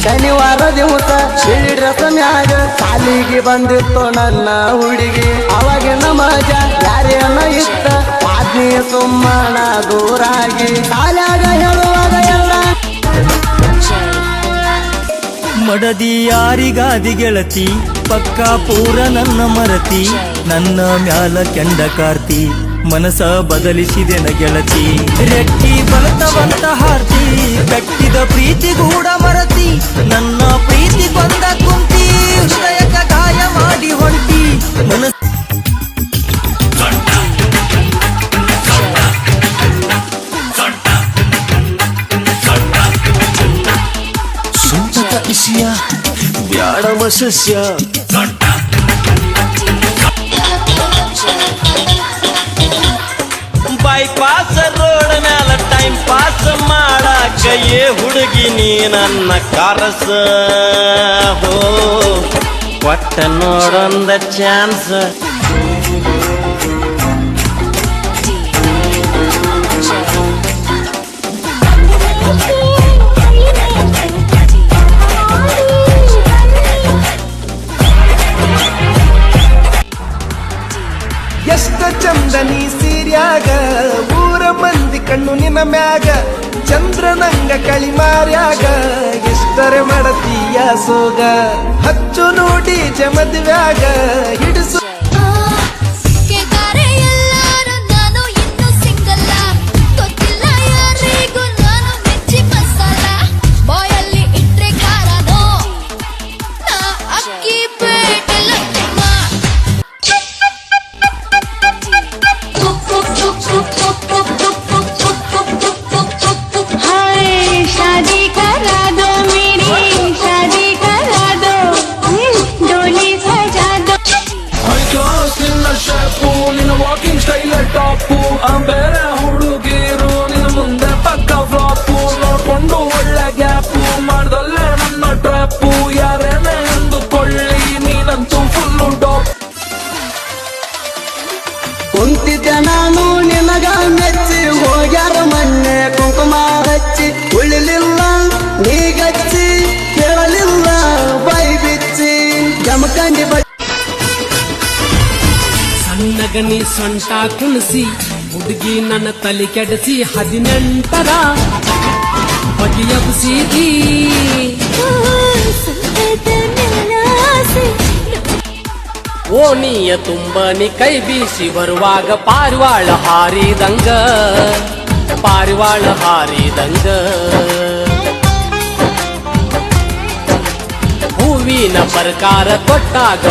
ಶನಿವಾರ ದಿವಸ ಬಿಳಿ ಡ್ರೆಸ್ ಮ್ಯಾಗ ಕಾಲಿಗೆ ಬಂದಿತ್ತು ನನ್ನ ಹುಡುಗಿ ಅವಾಗಿನ ಮಜ ಯಾರೇನ ಇತ್ತ ಆದ್ಮೀಯ ಸುಮ್ಮನ ದೂರಾಗಿ ಕಾಲಾಗ ಹೇಳುವಾಗ ಎಲ್ಲ ಮಡದಿ ಯಾರಿಗಾದಿ ಗೆಳತಿ ಪಕ್ಕ ಪೂರ ನನ್ನ ಮರತಿ ನನ್ನ ಮ್ಯಾಲ ಕೆಂಡ ಕಾರ್ತಿ ಮನಸ ಬದಲಿಸಿದೆನ ಗೆಳತಿ ರೆಕ್ಕಿ ಬಲತವಂತ ಹಾರ್ತಿ ಕಟ್ಟಿದ ಪ್ರೀತಿ ಗೂಡ ಮರತಿ ನನ್ನ ಪ್ರೀತಿ ಬಂದ ಕುಂತಿ ಹೃದಯಕ ಗಾಯ ಮಾಡಿ ಹೊಂಟಿ ಮನಸ್ಸು ಇಸಿಯ ಬ್ಯಾಡಮ ಸಸ್ಯ ಬೈಪಾಸ್ ರೋಡ್ ಮ್ಯಾಲ ಟೈಮ್ ಪಾಸ್ ಮಾಡಾಕ ಏ ಹುಡುಗಿ ನೀ ನನ್ನ ಕಾರಸ ಹೋ ಕೊಟ್ಟ ನೋಡೊಂದ ಚಾನ್ಸ್ ಎಷ್ಟ ಚಂದನಿ ಸೀರ್ಯಾಗ ಊರ ಮಂದಿ ಕಣ್ಣು ನಿನ್ನ ಮ್ಯಾಗ ಚಂದ್ರನಂಗ ಕಳಿಮಾರ್ಯಾಗ ಎಷ್ಟರೆ ಮಾಡತೀಯ ಸೋಗ ಹಚ್ಚು ನೋಡಿ ಜಮದ್ವ್ಯಾಗ ಹಿಡಿಸು ಬೇರೆ ಹುಡುಗಿರು ನಿನ್ನ ಮುಂದೆ ಪಕ್ಕ ಫ್ಲಾಪು ನೋಡ್ಕೊಂಡು ಒಳ್ಳೆ ಗ್ಯಾಪು ಮಾಡ್ದಲ್ಲೇ ನನ್ನ ಟ್ರಾಪು ಯಾರೇನೇ ಎಂದುಕೊಳ್ಳಿ ನೀನಂತೂ ಫುಲ್ಲು ಡಾಪ್ ಕುಂತಿದ್ದೆ ನಾನು ನಿನಗ ಮೆಚ್ಚಿ ಹೋಗ್ಯಾರ ಮೊನ್ನೆ ಕುಂಕುಮ ಹಚ್ಚಿ ಉಳಿಲಿಲ್ಲ ನೀಗಚ್ಚಿ ಕೇಳಲಿಲ್ಲ ಬೈ ಬಿಚ್ಚಿ ಜಮಕಂಡಿ ಸಣ್ಣಗನಿ ಸೊಂಟ ಕುಣಿಸಿ ಹುಡುಗಿ ನನ್ನ ತಲೆ ಕೆಡಿಸಿ 18ರ ಬಗೆಯಬಿಸಿದಿ ಓಣಿಯ ತುಂಬನಿ ಕೈ ಬೀಸಿ ಬರುವಾಗ ಪಾರಿವಾಳ ಹಾರಿದಂಗ ಹೂವಿನ ಪ್ರಕಾರ ಕೊಟ್ಟಾಗ